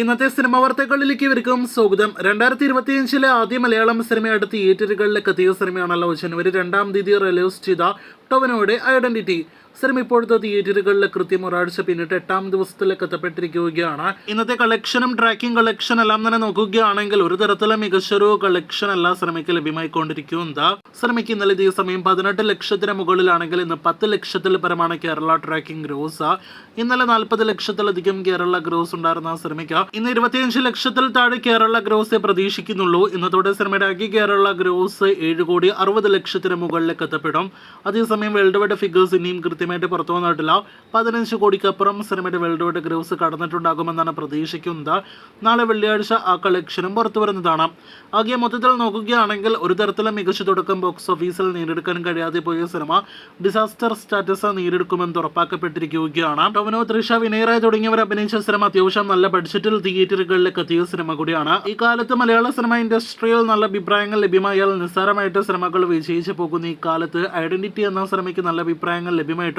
ഇന്നത്തെ സിനിമ വാർത്തകളിലേക്ക് ഇവർക്കും സ്വാഗതം. 2025 ആദ്യ മലയാളം സിനിമയുടെ തിയേറ്ററുകളിലേക്ക് എത്തിയ സിനിമയാണല്ലോ ജനുവരി 2 റിലീസ് ചെയ്ത ടൊവിനോയുടെ ഐഡന്റിറ്റി. സിനിമ ഇപ്പോഴത്തെ തിയേറ്ററുകളിൽ കൃത്യം ഒരാഴ്ച പിന്നിട്ട് 8ാം ദിവസത്തിലേക്ക് എത്തപ്പെട്ടിരിക്കുകയാണ്. ഇന്നത്തെ കളക്ഷനും ട്രാക്കിംഗ് കളക്ഷൻ എല്ലാം തന്നെ നോക്കുകയാണെങ്കിൽ ഒരു തരത്തിലും മികച്ചൊരു കളക്ഷൻ എല്ലാ സിനിമയ്ക്ക് ലഭ്യമായിക്കൊണ്ടിരിക്കുന്നത്. സിനിമയ്ക്ക് ഇന്നലെ ഇതേ സമയം 18 ലക്ഷത്തിന് മുകളിലാണെങ്കിൽ ഇന്ന് 10 ലക്ഷത്തിൽ പരമാണ് കേരള ട്രാക്കിംഗ് ഗ്രോസ്. ഇന്നലെ 40 ലക്ഷത്തിലധികം കേരള ഗ്രോസ് ഉണ്ടായിരുന്ന സിനിമയ്ക്ക് ഇന്ന് 25 ലക്ഷത്തിൽ താഴെ കേരള ഗ്രോസ് പ്രതീക്ഷിക്കുന്നുള്ളൂ. ഇന്നത്തോടെ സിനിമയുടെ ആകെ കേരള ഗ്രോസ് 7,60,00,000 മുകളിലേക്ക് എത്തപ്പെടും. അതേസമയം വേൾഡ് വൈഡ് ഫിഗേഴ്സ് ഇനിയും കൃത്യമായിട്ട് പുറത്തു വന്നിട്ടില്ല. 15 കോടിക്കപ്പുറം സിനിമയുടെ വേൾഡ് വൈഡ് ഗ്രോസ് കടന്നിട്ടുണ്ടാകുമെന്നാണ് പ്രതീക്ഷിക്കുന്നത്. നാളെ വെള്ളിയാഴ്ച ആ കളക്ഷനും പുറത്തു വരുന്നതാണ്. ആകെ മൊത്തത്തിൽ നോക്കുകയാണെങ്കിൽ ഒരു തരത്തിലും മികച്ച തുടക്കം ബോക്സ് ഓഫീസിൽ നേടിയെടുക്കാൻ കഴിയാതെ പോയ സിനിമ ഡിസാസ്റ്റർ സ്റ്റാറ്റസ് നേടിയെടുക്കുമെന്ന് ഉറപ്പാക്കപ്പെട്ടിരിക്കുകയാണ്. ടൊവിനോ, തൃഷ, വിനയ് റായ് തുടങ്ങിയവർ അഭിനയിച്ച സിനിമ അത്യാവശ്യം നല്ല ബഡ്ജറ്റിൽ തിയേറ്ററുകളിലേക്ക് എത്തിയ സിനിമ കൂടിയാണ്. ഈ കാലത്ത് മലയാള സിനിമ ഇൻഡസ്ട്രിയിൽ നല്ല അഭിപ്രായങ്ങൾ ലഭ്യമായാൽ നിസ്സാരമായിട്ട് സിനിമകൾ വിജയിച്ചു പോകുന്ന ഈ കാലത്ത് ഐഡന്റിറ്റി എന്ന സിനിമയ്ക്ക് നല്ല അഭിപ്രായങ്ങൾ ലഭ്യമായിട്ടും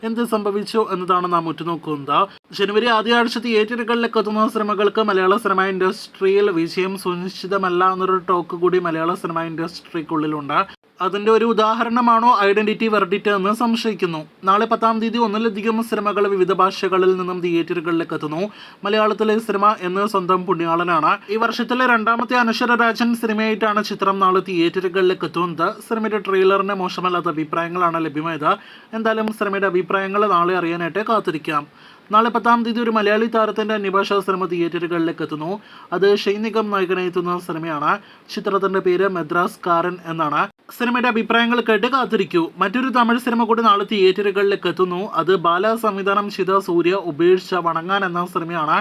എന്ത് സംഭവിച്ചു എന്നതാണ് നാം ഉറ്റുനോക്കുന്നത്. ജനുവരി ആദ്യ ആഴ്ച തിയേറ്ററുകളിലേക്ക് എത്തുന്ന സിനിമകൾക്ക് മലയാള സിനിമ ഇൻഡസ്ട്രിയിൽ വിജയം സുനിശ്ചിതമല്ല എന്നൊരു ടോക്ക് കൂടി മലയാള സിനിമ ഇൻഡസ്ട്രിക്കുള്ളിലുണ്ട്. അതിന്റെ ഒരു ഉദാഹരണമാണോ ഐഡന്റിറ്റി വെർഡിറ്റ് എന്ന് സംശയിക്കുന്നു. നാളെ 10-ാം തീയതി ഒന്നിലധികം സിനിമകൾ വിവിധ ഭാഷകളിൽ നിന്നും തിയേറ്ററുകളിലേക്ക് എത്തുന്നു. മലയാളത്തിലെ സിനിമ എന്ന് സ്വന്തം പുണ്യാളനാണ്. ഈ വർഷത്തിലെ 2ാമത്തെ അനശ്വരരാജൻ സിനിമയായിട്ടാണ് ചിത്രം നാളെ തിയേറ്ററുകളിലേക്ക് എത്തുന്നത്. സിനിമയുടെ ട്രെയിലറിന് മോശമല്ലാത്ത അഭിപ്രായങ്ങളാണ് ലഭ്യമായത്. എന്തായാലും സിനിമയുടെ അഭിപ്രായങ്ങൾ നാളെ അറിയാനായിട്ട് കാത്തിരിക്കാം. നാളെ 10-ാം തീയതി ഒരു മലയാളി താരത്തിന്റെ അന്യഭാഷാ സിനിമ തിയേറ്ററുകളിലേക്ക് എത്തുന്നു. അത് ഷൈൻ നിഗം നായകനെത്തുന്ന സിനിമയാണ്. ചിത്രത്തിന്റെ പേര് മദ്രാസ് കാരൻ എന്നാണ്. സിനിമയുടെ അഭിപ്രായങ്ങൾ കേട്ട് കാത്തിരിക്കൂ. മറ്റൊരു തമിഴ് സിനിമ കൂടി നാളെ തിയേറ്ററുകളിലേക്ക് എത്തുന്നു. അത് ബാല സംവിധാനം ചെയ്ത സൂര്യ ഉപേക്ഷിച്ച വണങ്ങാൻ എന്ന സിനിമയാണ്.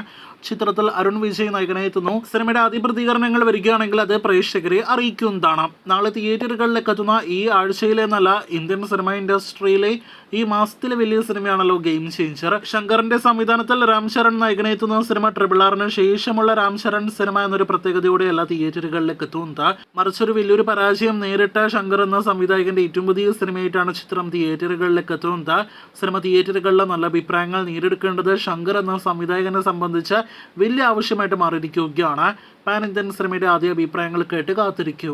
ചിത്രത്തിൽ അരുൺ വിജയ് നായകനെത്തുന്നു. സിനിമയുടെ ആദ്യ പ്രതികരണങ്ങൾ വരികയാണെങ്കിൽ അത് പ്രേക്ഷകരെ അറിയിക്കുന്നതാണ്. നാളെ തിയേറ്ററുകളിലേക്ക് എത്തുന്ന ഈ ആഴ്ചയിലെ നല്ല ഇന്ത്യൻ സിനിമ ഇൻഡസ്ട്രിയിലെ ഈ മാസത്തിലെ വലിയ സിനിമയാണല്ലോ ഗെയിം ചേഞ്ചർ. ശങ്കറിന്റെ സംവിധാനത്തിൽ രാം ചരൺ നായകനെത്തുന്ന സിനിമ RRR ശേഷമുള്ള രാം ചരൺ സിനിമ എന്നൊരു പ്രത്യേകതയോടെ എല്ലാ തിയേറ്ററുകളിലേക്ക് എത്തുന്നത്. മറിച്ചൊരു വലിയൊരു പരാജയം നേരിട്ട ശങ്കർ എന്ന സംവിധായകന്റെ ഏറ്റവും പുതിയ സിനിമയായിട്ടാണ് ചിത്രം തിയേറ്ററുകളിലേക്ക് എത്തുന്നത്. സിനിമ തിയേറ്ററുകളിലെ നല്ല അഭിപ്രായങ്ങൾ നേടിയെടുക്കേണ്ടത് ശങ്കർ എന്ന സംവിധായകനെ സംബന്ധിച്ച് വലിയ ആവശ്യമായിട്ട് മാറിയിരിക്കുകയാണ്. പാൻ ഇന്ത്യൻ സിനിമയുടെ ആദ്യ അഭിപ്രായങ്ങൾ കേട്ട് കാത്തിരിക്കൂ.